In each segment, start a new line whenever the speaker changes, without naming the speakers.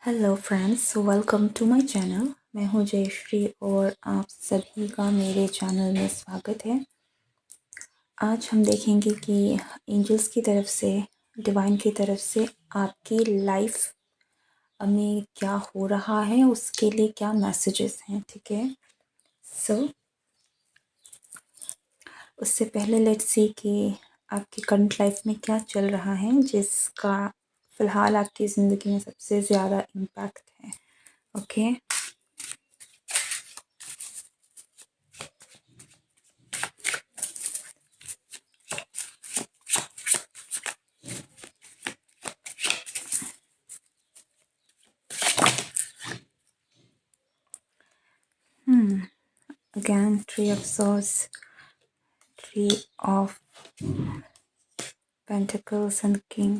Hello friends, welcome to my channel. मैं हूं जयश्री और आप सभी का मेरे चैनल में स्वागत है। आज हम देखेंगे कि एंजल्स की तरफ से, डिवाइन की तरफ से आपकी लाइफ में क्या हो रहा है, उसके लिए क्या मैसेजेस हैं। ठीक है, सो उससे पहले लेट्स सी कि आपकी करंट लाइफ में क्या चल रहा है जिसका फ़िलहाल आपकी ज़िंदगी में सबसे ज़्यादा इम्पैक्ट है। Okay, again Three of Swords, Three of Pentacles and King.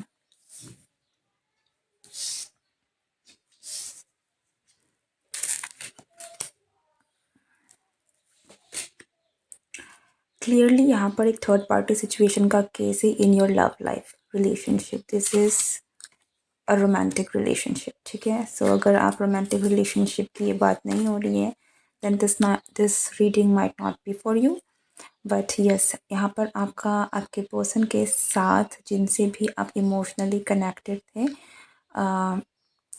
Clearly यहाँ पर एक थर्ड पार्टी सिचुएशन का केस है इन your love life relationship. This is a romantic relationship. ठीक है, सो अगर आप रोमांटिक रिलेशनशिप की ये बात नहीं हो रही है then this reading might not be for you. But yes, यहाँ पर आपके पर्सन के साथ जिनसे भी आप इमोशनली कनेक्टेड थे,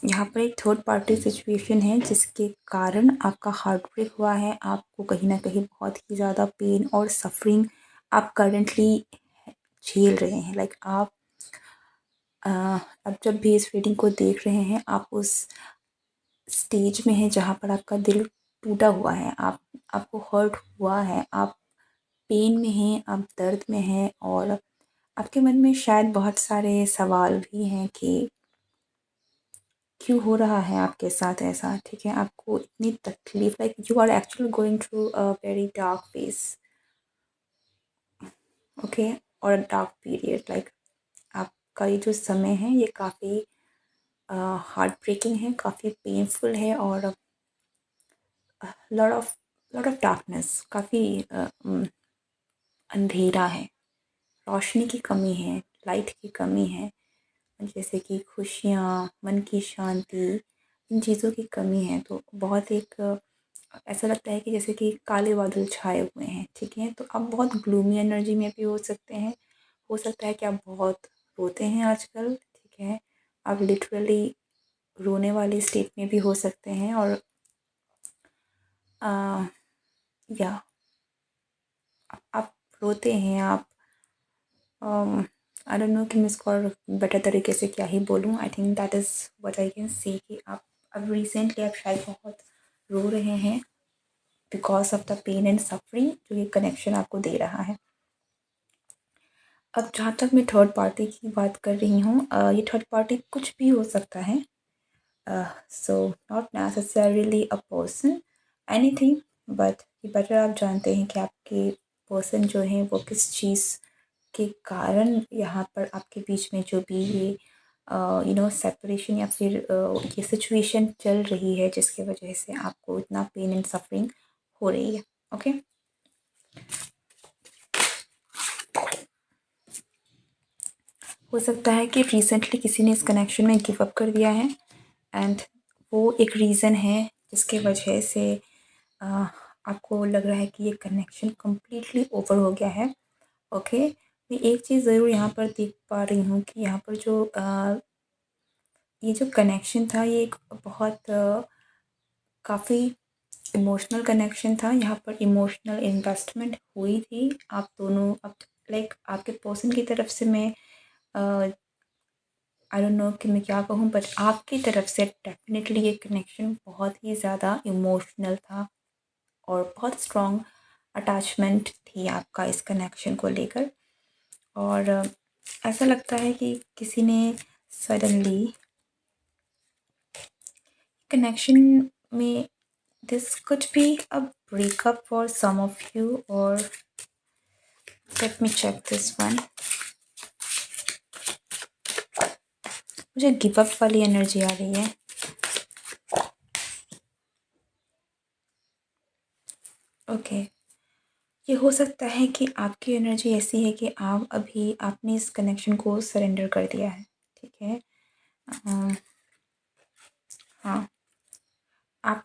यहाँ पर एक थर्ड पार्टी सिचुएशन है जिसके कारण आपका हार्ट ब्रेक हुआ है। आपको कहीं ना कहीं बहुत ही ज़्यादा पेन और सफरिंग आप करंटली झेल रहे हैं। लाइक आप अब जब भी इस रीडिंग को देख रहे हैं आप उस स्टेज में हैं जहाँ पर आपका दिल टूटा हुआ है, आपको हर्ट हुआ है, आप पेन में हैं, आप दर्द में हैं और आपके मन में शायद बहुत सारे सवाल भी हैं कि क्यों हो रहा है आपके साथ ऐसा। ठीक है, आपको इतनी तकलीफ, like you are actually going through a very dark phase. Okay, और डार्क पीरियड। लाइक आपका ये जो समय है ये काफ़ी हार्ट ब्रेकिंग है, काफ़ी पेनफुल है और लॉट ऑफ डार्कनेस, काफ़ी अंधेरा है, रोशनी की कमी है, लाइट की कमी है, जैसे कि खुशियाँ, मन की शांति, इन चीज़ों की कमी है। तो बहुत एक ऐसा लगता है कि जैसे कि काले बादल छाए हुए हैं। ठीक है, तो आप बहुत ग्लूमी एनर्जी में भी हो सकते हैं। हो सकता है कि आप बहुत रोते हैं आजकल। ठीक है, आप लिटरली रोने वाली स्टेट में भी हो सकते हैं और आ, या आप रोते हैं। आप आई डोंट नो कि मैं इसको और बेटर तरीके से क्या ही बोलूँ। I think that is what I can see कि आप अब रिसेंटली आप शायद बहुत रो रहे हैं because of the pain and suffering जो ये कनेक्शन आपको दे रहा है। अब जहाँ तक मैं थर्ड पार्टी की बात कर रही हूँ, ये थर्ड पार्टी कुछ भी हो सकता है। So not necessarily a person, anything, but ये बेटर आप जानते हैं कि आपके पर्सन जो हैं वो किस चीज़ के कारण यहाँ पर आपके बीच में जो भी ये सेपरेशन या फिर ये सिचुएशन चल रही है जिसकी वजह से आपको इतना पेन एंड सफरिंग हो रही है। ओके, हो सकता है कि रिसेंटली किसी ने इस कनेक्शन में गिव अप कर दिया है एंड वो एक रीज़न है जिसके वजह से आपको लग रहा है कि ये कनेक्शन कम्प्लीटली ओवर हो गया है। ओके, मैं एक चीज़ ज़रूर यहाँ पर देख पा रही हूँ कि यहाँ पर जो ये जो कनेक्शन था ये एक बहुत काफ़ी इमोशनल कनेक्शन था। यहाँ पर इमोशनल इन्वेस्टमेंट हुई थी आप दोनों। अब लाइक आपके पर्सन की तरफ से मैं आई डोंट नो कि मैं क्या कहूँ, बट आपकी तरफ से डेफिनेटली ये कनेक्शन बहुत ही ज़्यादा इमोशनल था और बहुत स्ट्रॉन्ग अटैचमेंट थी आपका इस कनेक्शन को लेकर। और ऐसा लगता है कि किसी ने सडनली कनेक्शन में, this could be a breakup for some of you और let me check this one. मुझे गिव अप वाली एनर्जी आ रही है। ओके, ये हो सकता है कि आपकी एनर्जी ऐसी है कि आप अभी आपने इस कनेक्शन को सरेंडर कर दिया है। ठीक है,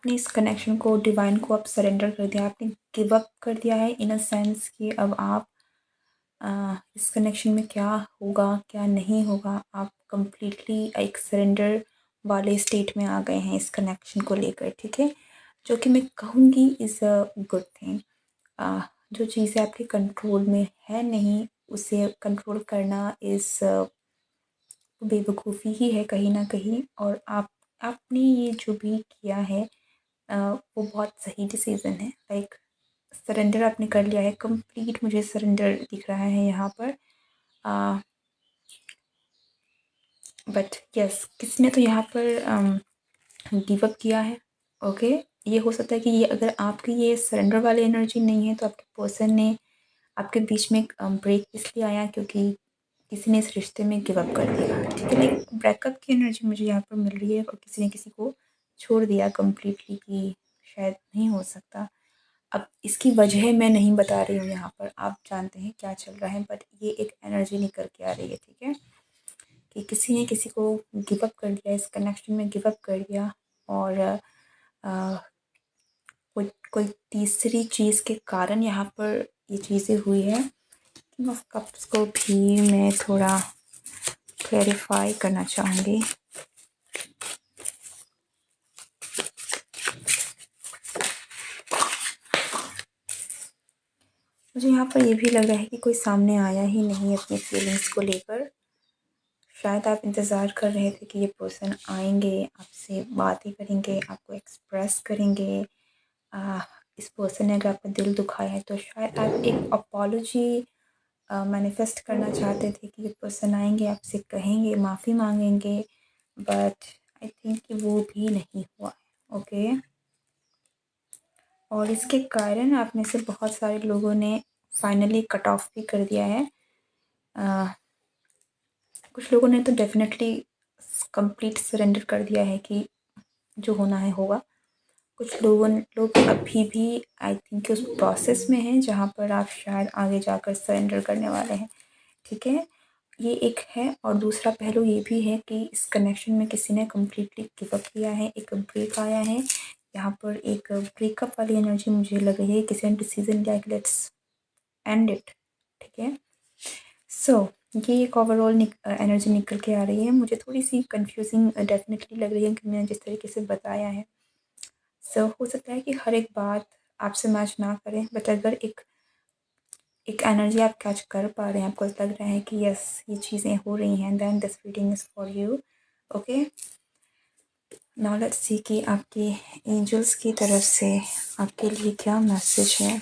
आपने इस कनेक्शन को, डिवाइन को आप सरेंडर कर दिया, आपने गिव अप कर दिया है इन अ सेंस कि अब आप इस कनेक्शन में क्या होगा क्या नहीं होगा, आप कंप्लीटली एक सरेंडर वाले स्टेट में आ गए हैं इस कनेक्शन को लेकर, ठीक है। जो कि मैं कहूँगी इज़ अ गुड थिंग। जो चीज़ें आपके कंट्रोल में है नहीं, उसे कंट्रोल करना इज़ बेवकूफ़ी ही है कहीं न कहीं। और आपने ये जो भी किया है वो बहुत सही डिसीज़न है। लाइक सरेंडर आपने कर लिया है, कंप्लीट मुझे सरेंडर दिख रहा है यहाँ पर। बट यस, किसी ने तो यहाँ पर गिव अप किया है। ओके, ये हो सकता है कि ये अगर आपकी ये सरेंडर वाली एनर्जी नहीं है तो आपके पर्सन ने आपके बीच में एक ब्रेक इसलिए आया क्योंकि किसी ने इस रिश्ते में गिव अप कर दिया, ठीक है। लाइक ब्रेकअप की एनर्जी मुझे यहाँ पर मिल रही है और किसी ने किसी को छोड़ दिया कंप्लीटली कि शायद नहीं हो सकता। अब इसकी वजह मैं नहीं बता रही हूँ यहाँ पर, आप जानते हैं क्या चल रहा है, बट ये एक एनर्जी निकल के आ रही है, ठीक है। कि किसी ने किसी को गिव अप कर दिया, इस कनेक्शन में गिव अप कर दिया। और कोई कोई तीसरी चीज़ के कारण यहाँ पर ये चीज़ें हुई है। किंग ऑफ कप्स को भी मैं थोड़ा क्लैरिफाई करना चाहूँगी। मुझे यहाँ पर ये भी लग रहा है कि कोई सामने आया ही नहीं अपनी फीलिंग्स को लेकर। शायद आप इंतज़ार कर रहे थे कि ये पर्सन आएंगे, आपसे बातें करेंगे, आपको एक्सप्रेस करेंगे। इस पर्सन ने अगर आपका दिल दुखाया है तो शायद आप एक अपॉलॉजी मैनिफेस्ट करना चाहते थे कि ये पर्सन आएंगे, आपसे कहेंगे, माफ़ी मांगेंगे। बट आई थिंक कि वो भी नहीं हुआ है। ओके, और इसके कारण आप में से बहुत सारे लोगों ने फाइनली कट ऑफ भी कर दिया है। कुछ लोगों ने तो डेफिनेटली कंप्लीट सरेंडर कर दिया है कि जो होना है होगा। कुछ लोग अभी भी आई थिंक उस प्रोसेस में हैं जहाँ पर आप शायद आगे जाकर सरेंडर करने वाले हैं, ठीक है। ये एक है, और दूसरा पहलू ये भी है कि इस कनेक्शन में किसी ने कम्प्लीटली गिव अप किया है, एक ब्रेक आया है यहाँ पर। एक ब्रेकअप वाली एनर्जी मुझे लग रही है, किसी ने डिसीजन लिया कि लेट्स एंड इट, ठीक है। सो ये एक ओवरऑल एनर्जी निकल के आ रही है। मुझे थोड़ी सी कंफ्यूजिंग डेफिनेटली लग रही है कि मैंने जिस तरीके से बताया है। सो हो सकता है कि हर एक बात आपसे मैच ना करें, बट अगर एक एनर्जी आप कैच कर पा रहे हैं, आपको लग रहा है कि यस ये चीज़ें हो रही हैं, then this reading is for you. Okay, now let's see कि आपके एंजल्स की तरफ से आपके लिए क्या मैसेज है।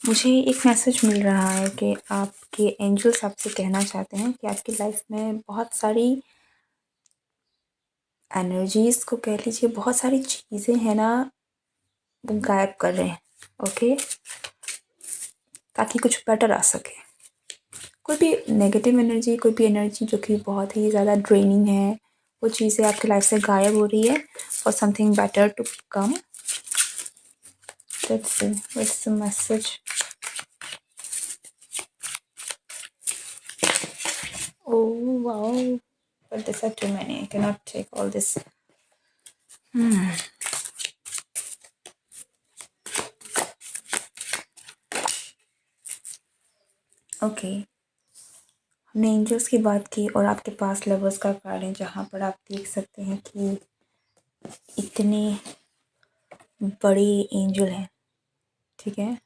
मुझे एक मैसेज मिल रहा है कि आपके एंजल्स आपसे कहना चाहते हैं कि आपकी लाइफ में बहुत सारी एनर्जीज़ को कह लीजिए, बहुत सारी चीज़ें हैं ना, वो गायब कर रहे हैं। ओके, ताकि कुछ बेटर आ सके। कोई भी नेगेटिव एनर्जी, कोई भी एनर्जी जो कि बहुत ही ज़्यादा ड्रेनिंग है, वो चीज़ें आपकी लाइफ से गायब हो रही है for something better to come. Let's see what's the message. Oh wow, but these are too many. I cannot take all this. Okay, हमने एंजल्स की बात की और आपके पास लवर्स का कार्ड है जहाँ पर आप देख सकते हैं कि इतने बड़े एंजल हैं, ठीक है।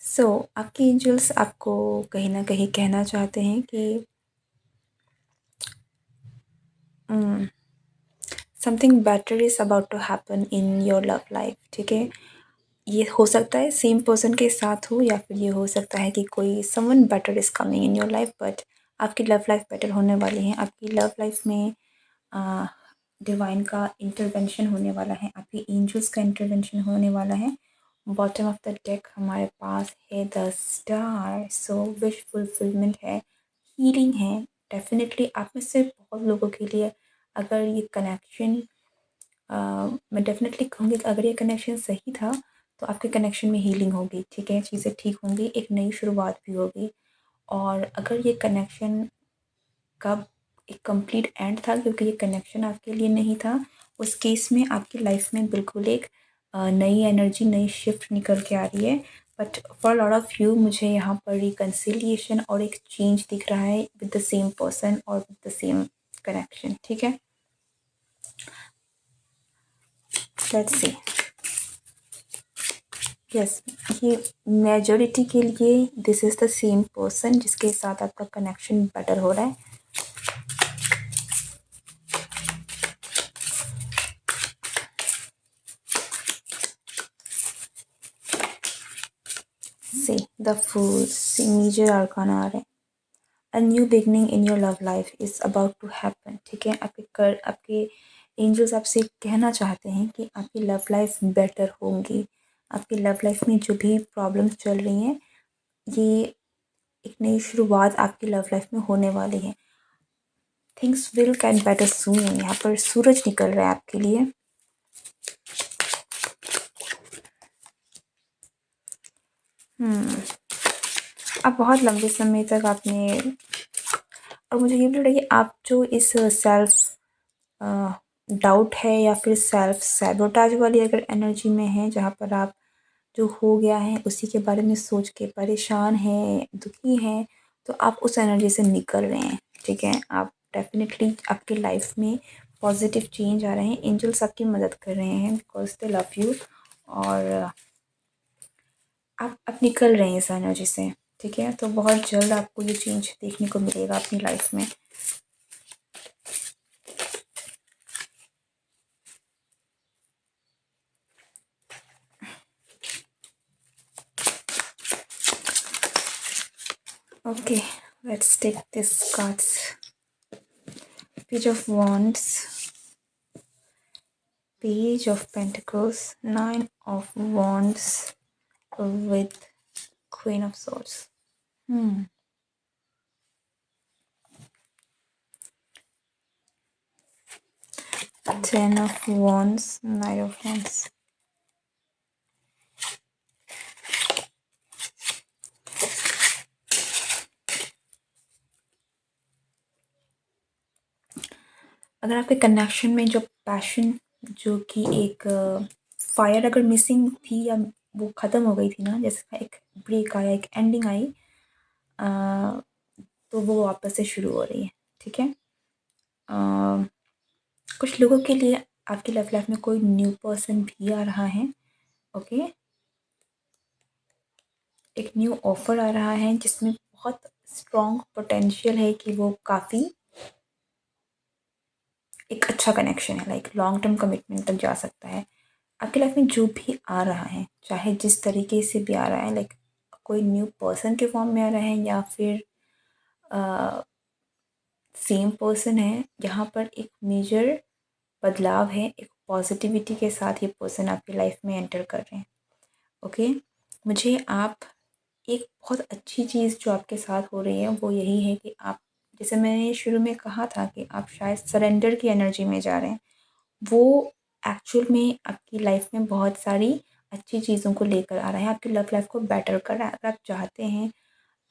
सो आपके एंजल्स आपको कहीं ना कहीं कहना चाहते हैं कि something better is about to happen in your love life, ठीक है। ये हो सकता है सेम पर्सन के साथ हो, या फिर ये हो सकता है कि कोई someone better is coming in your life. But आपकी लव लाइफ बेटर होने वाली है। आपकी लव लाइफ में डिवाइन का इंटरवेंशन होने वाला है, आपके एंजल्स का इंटरवेंशन होने वाला है। बॉटम ऑफ द डेक हमारे पास है the star. So wish fulfilment है, हीलिंग है। डेफिनेटली आप में से बहुत लोगों के लिए अगर ये कनेक्शन मैं डेफ़िनेटली कहूँगी कि अगर ये कनेक्शन सही था, तो आपके कनेक्शन में हीलिंग होगी, ठीक है? चीज़ें ठीक होंगी, एक नई शुरुआत भी होगी। और अगर ये कनेक्शन का एक कंप्लीट एंड था क्योंकि ये कनेक्शन आपके लिए नहीं था, उस केस में आपकी लाइफ में बिल्कुल एक नई एनर्जी, नई शिफ्ट निकल के आ रही है। But for lot of you मुझे यहाँ पर रिकंसिलिएशन और एक चेंज दिख रहा है विद द सेम पर्सन और विद द सेम कनेक्शन, ठीक है? Let's see. यस, ये मेजॉरिटी के लिए this is the same person जिसके साथ आपका कनेक्शन बेटर हो रहा है। See the fool, C major आर्काना आ रहे हैं। A new beginning in your love life is about to happen, ठीक है? आपके एंजल्स आपसे कहना चाहते हैं कि आपकी लव लाइफ बेटर होंगी। आपकी लव लाइफ में जो भी प्रॉब्लम्स चल रही हैं, ये एक नई शुरुआत आपकी लव लाइफ में होने वाली है। थिंग्स विल गेट बेटर सून। यहाँ पर सूरज निकल रहा है आपके लिए। अब बहुत लंबे समय तक आपने, और मुझे ये भी लग रहा है कि आप जो इस सेल्फ डाउट है या फिर सेल्फ सैबोटाज वाली अगर एनर्जी में है, जहाँ पर आप जो हो गया है उसी के बारे में सोच के परेशान हैं, दुखी हैं, तो आप उस एनर्जी से निकल रहे हैं, ठीक है? आप डेफिनेटली आपकी लाइफ में पॉजिटिव चेंज आ रहे हैं। एंजल्स आपकी मदद कर रहे हैं बिकॉज दे लव यू। और आप निकल रहे हैं इस एनर्जी से, ठीक है? तो बहुत जल्द आपको ये चेंज देखने को मिलेगा अपनी लाइफ में। Okay, let's take this cards. Page of Wands, Page of Pentacles, Nine of Wands with Queen of Swords. Ten of Wands, Knight of Wands. अगर आपके कनेक्शन में जो पैशन, जो कि एक फायर अगर मिसिंग थी या वो ख़त्म हो गई थी ना, जैसे एक ब्रेक आया, एक एंडिंग आई, तो वो वापस से शुरू हो रही है, ठीक है? कुछ लोगों के लिए आपकी लव लाइफ में कोई न्यू पर्सन भी आ रहा है, ओके? एक न्यू ऑफ़र आ रहा है जिसमें बहुत स्ट्रॉन्ग पोटेंशियल है कि वो काफ़ी एक अच्छा कनेक्शन है, लाइक लॉन्ग टर्म कमिटमेंट तक जा सकता है। आपकी लाइफ में जो भी आ रहा है, चाहे जिस तरीके से भी आ रहा है, लाइक कोई न्यू पर्सन के फॉर्म में आ रहा है या फिर सेम पर्सन है, यहाँ पर एक मेजर बदलाव है, एक पॉजिटिविटी के साथ ये पर्सन आपकी लाइफ में एंटर कर रहे हैं, ओके? मुझे आप एक बहुत अच्छी चीज़ जो आपके साथ हो रही है वो यही है कि आप, जैसे मैंने शुरू में कहा था कि आप शायद सरेंडर की एनर्जी में जा रहे हैं, वो एक्चुअल में आपकी लाइफ में बहुत सारी अच्छी चीज़ों को लेकर आ रहा है, आपकी लव लाइफ को बेटर कर रहा है। अगर आप चाहते हैं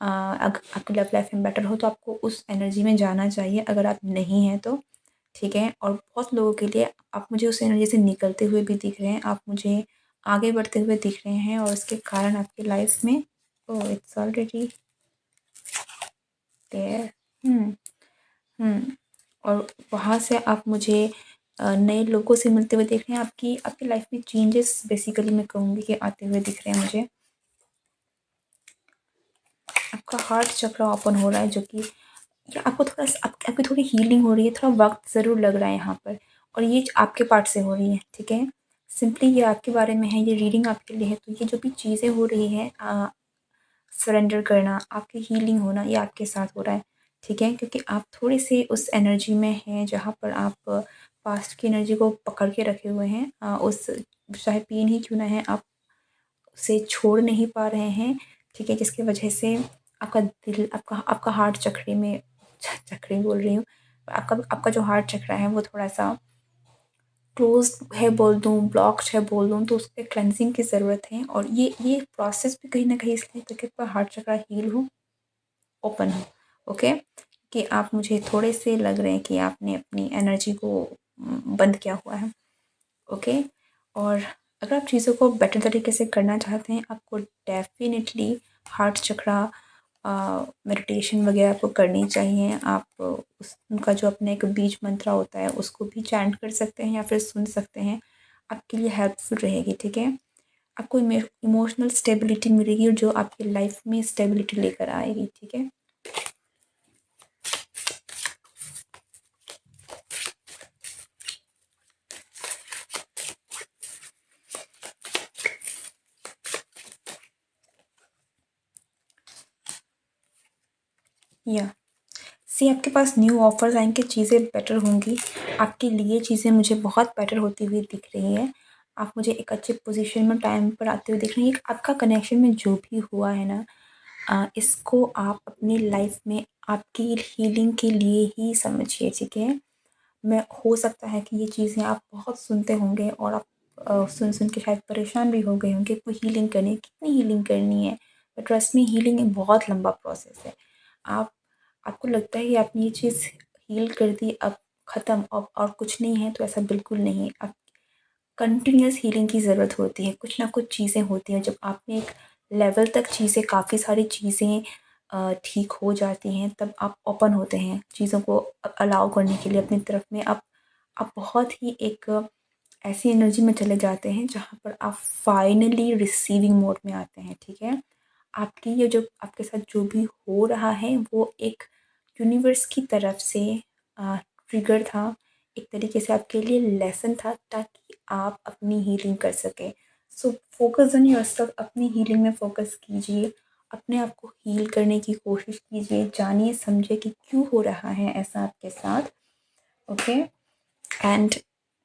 अगर आपकी लव लाइफ में बेटर हो तो आपको उस एनर्जी में जाना चाहिए, अगर आप नहीं हैं तो, ठीक है? और बहुत लोगों के लिए आप मुझे उस एनर्जी से निकलते हुए भी दिख रहे हैं, आप मुझे आगे बढ़ते हुए दिख रहे हैं, और उसके कारण आपकी लाइफ में, ओह इट्स ऑलरेडी देयर। हुँ, हुँ। और वहाँ से आप मुझे नए लोगों से मिलते हुए देख रहे हैं, आपकी आपकी लाइफ में चेंजेस बेसिकली मैं कहूँगी कि आते हुए दिख रहे हैं मुझे। आपका हार्ट चक्र ओपन हो रहा है, जो कि या आपको थोड़ा-सा आपकी थोड़ी हीलिंग हो रही है, थोड़ा वक़्त ज़रूर लग रहा है यहाँ पर, और ये आपके पार्ट से हो रही है, ठीक है? सिंपली ये आपके बारे में है, ये रीडिंग आपके लिए है, तो ये जो भी चीज़ें हो रही हैं सरेंडर करना, आपकी हीलिंग होना, ये आपके साथ हो रहा है, ठीक है? क्योंकि आप थोड़े-से उस एनर्जी में हैं जहाँ पर आप पास्ट की एनर्जी को पकड़ के रखे हुए हैं। उस चाहे पेन ही क्यों ना है, आप उसे छोड़ नहीं पा रहे हैं, ठीक है? जिसकी वजह से आपका दिल, आपका आपका हार्ट चक्रे में चक्रे बोल रही हूँ, आपका आपका जो हार्ट चक्रा है वो थोड़ा-सा क्लोज़्ड है बोल दूँ, ब्लॉक्ड है बोल दूँ, तो उसके क्लेंजिंग की ज़रूरत है। और ये प्रोसेस भी कहीं न कहीं इसलिए ताकि आपका हार्ट चक्रा हील हो, ओपन हो। ओके? कि आप मुझे थोड़े से लग रहे हैं कि आपने अपनी एनर्जी को बंद किया हुआ है। ओके? और अगर आप चीज़ों को बेटर तरीके से करना चाहते हैं, आपको डेफ़िनिटली हार्ट चक्रा मेडिटेशन वगैरह आपको करनी चाहिए। आप उस उनका जो अपना एक बीज मंत्र होता है, उसको भी चैंट कर सकते हैं या फिर सुन सकते हैं। आपके लिए हेल्पफुल रहेगी, ठीक है? आपको इमोशनल स्टेबिलिटी मिलेगी जो आपकी लाइफ में स्टेबिलिटी लेकर आएगी, ठीक है? या सी आपके पास न्यू ऑफ़र्स आएँगे, चीज़ें बेटर होंगी। आपके लिए चीज़ें मुझे बहुत बेटर होती हुई दिख रही हैं। आप मुझे एक अच्छे पोज़ीशन में टाइम पर आते हुए दिख रही हैं। एक आपका कनेक्शन में जो भी हुआ है ना, इसको आप अपनी लाइफ़ में आपकी हीलिंग के लिए ही समझिए, ठीक है? मैं हो सकता है कि ये चीज़ें आप बहुत सुनते होंगे और आप सुन-सुन के शायद परेशान भी हो गए होंगे कि हीलिंग करनी है, कितनी हीलिंग करनी है? बट ट्रस्ट मी, हीलिंग एक बहुत लंबा प्रोसेस है। आप आपको लगता है कि आपने ये चीज़ हील कर दी, अब ख़त्म, अब और कुछ नहीं है, तो ऐसा बिल्कुल नहीं है। अब कंटिन्यूअस हीलिंग की ज़रूरत होती है। कुछ ना कुछ चीज़ें होती हैं, जब आपने एक लेवल तक चीज़ें काफ़ी सारी चीज़ें ठीक हो जाती हैं, तब आप ओपन होते हैं चीज़ों को अलाउ करने के लिए अपनी तरफ में। आप बहुत ही एक ऐसी एनर्जी में चले जाते हैं जहाँ पर आप फाइनली रिसीविंग मोड में आते हैं, ठीक है? आपकी ये जो आपके साथ जो भी हो रहा है वो एक यूनिवर्स की तरफ से ट्रिगर था, एक तरीके से आपके लिए लेसन था ताकि आप अपनी हीलिंग कर सकें। सो फोकस ऑन योरसेल्फ, अपनी हीलिंग में फ़ोकस कीजिए, अपने आप को हील करने की कोशिश कीजिए, जानिए समझिए कि क्यों हो रहा है ऐसा आपके साथ, okay? And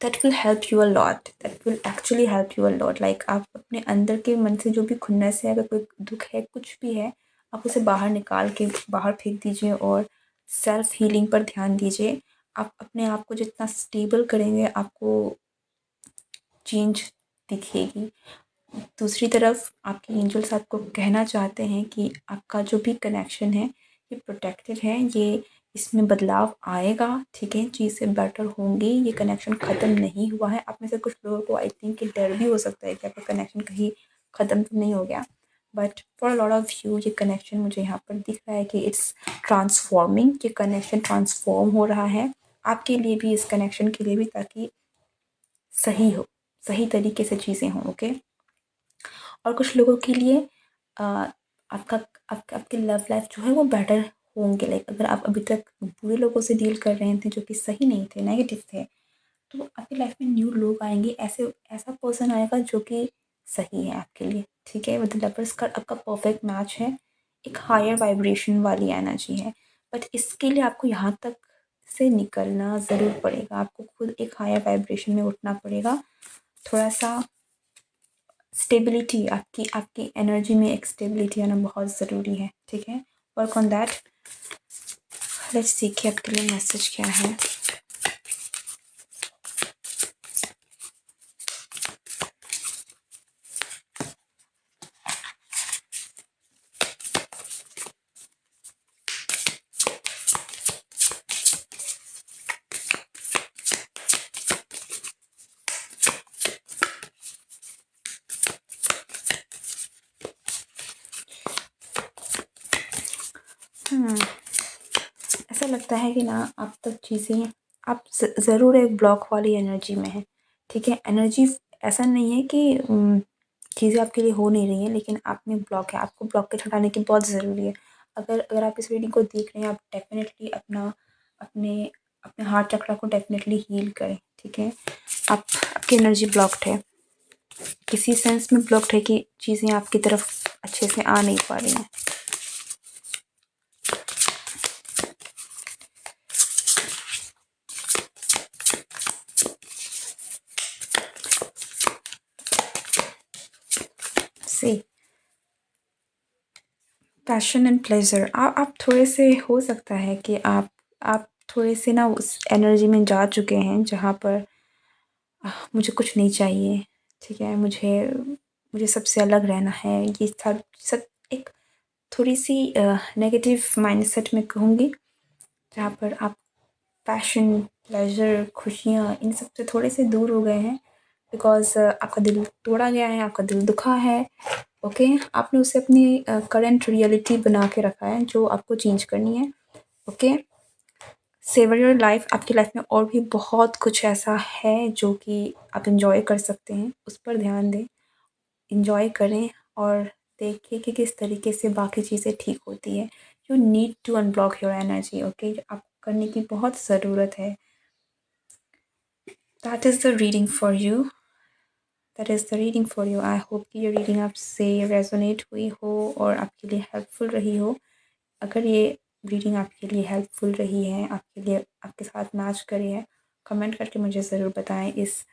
that will help you a lot, that will actually help you a lot. Like आप अपने अंदर के मन से जो भी खुन्नस है, अगर कोई दुःख है, कुछ भी है, आप उसे बाहर निकाल के बाहर फेंक दीजिए और सेल्फ हीलिंग पर ध्यान दीजिए। आप अपने आप को जितना स्टेबल करेंगे, आपको चेंज दिखेगी। दूसरी तरफ आपके एंजल्स आपको कहना चाहते हैं कि आपका जो भी कनेक्शन है, ये प्रोटेक्टेड है, ये इसमें बदलाव आएगा, ठीक है? चीज़ें बेटर होंगी, ये कनेक्शन ख़त्म नहीं हुआ है। आप में से कुछ लोगों को आई थिंक कि डर भी हो सकता है कि आपका कनेक्शन कहीं ख़त्म तो नहीं हो गया। But for a lot of you ये कनेक्शन मुझे यहाँ पर दिख रहा है कि इट्स ट्रांसफॉर्मिंग, ये कनेक्शन ट्रांसफॉर्म हो रहा है। आपके लिए भी, इस कनेक्शन के लिए भी, ताकि सही हो, सही तरीके से चीज़ें हों, ओके? और कुछ लोगों के लिए अ, आपका आपकी लव लाइफ जो है वो बेटर होंगे। लाइक अगर आप अभी तक बुरे लोगों से डील कर रहे थे जो कि सही नहीं थे, नेगेटिव थे, तो आपकी लाइफ में न्यू लोग आएंगे, ऐसे ऐसा पर्सन आएगा जो कि सही है आपके लिए, ठीक है? विद लवर्स का आपका परफेक्ट मैच है, एक हायर वाइब्रेशन वाली एनर्जी है। बट इसके लिए आपको यहाँ तक से निकलना ज़रूर पड़ेगा, आपको खुद एक हायर वाइब्रेशन में उठना पड़ेगा। थोड़ा सा स्टेबिलिटी, आपकी आपकी एनर्जी में एक स्टेबिलिटी आना बहुत ज़रूरी है, ठीक है? Work on that. Let's see कि आपके लिए मैसेज क्या है। ऐसा लगता है कि ना अब तक चीज़ें, आप ज़रूर एक ब्लॉक वाली एनर्जी में हैं, ठीक है? एनर्जी ऐसा नहीं है कि चीज़ें आपके लिए हो नहीं रही हैं, लेकिन आप में ब्लॉक है, आपको ब्लॉकेज हटाने की बहुत ज़रूरी है। अगर अगर आप इस रीडिंग को देख रहे हैं, आप डेफ़िनेटली अपने अपने हार्ट चक्रा को डेफ़िनेटली हील करें, ठीक है? आप आपकी एनर्जी ब्लॉक्ड है, किसी सेंस में ब्लॉक्ड है कि चीज़ें आपकी तरफ अच्छे से आ नहीं पा रही हैं। सी पैशन एंड प्लेज़र, आप थोड़े से, हो सकता है कि आप थोड़े से ना उस एनर्जी में जा चुके हैं जहाँ पर मुझे कुछ नहीं चाहिए, ठीक है? मुझे सबसे अलग रहना है। ये सब एक थोड़ी-सी नेगेटिव माइंडसेट में कहूँगी, जहाँ पर आप पैशन, प्लेज़र, खुशियाँ इन सब से थोड़े से दूर हो गए हैं बिकॉज़ आपका दिल तोड़ा गया है, आपका दिल दुखा है, ओके? आपने उसे अपनी करंट रियलिटी बना के रखा है जो आपको चेंज करनी है, ओके? Savour your life. आपकी लाइफ में और भी बहुत कुछ ऐसा है जो कि आप एंजॉय कर सकते हैं, उस पर ध्यान दें, एंजॉय करें और देखिए कि किस तरीके से बाकी चीज़ें ठीक होती है। You need to unblock your energy, okay? आप करने की बहुत ज़रूरत है। That is the reading for you, that is the reading for you. I hope कि ये रीडिंग आपसे रेजोनेट हुई हो और आपके लिए हेल्पफुल रही हो। अगर ये रीडिंग आपके लिए हेल्पफुल रही है, आपके लिए आपके साथ मैच करी है, कमेंट करके मुझे ज़रूर बताएं। इस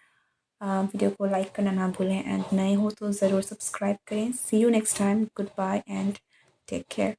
वीडियो को लाइक करना ना भूलें एंड नए हो तो ज़रूर सब्सक्राइब करें। See you next time, goodbye and take care.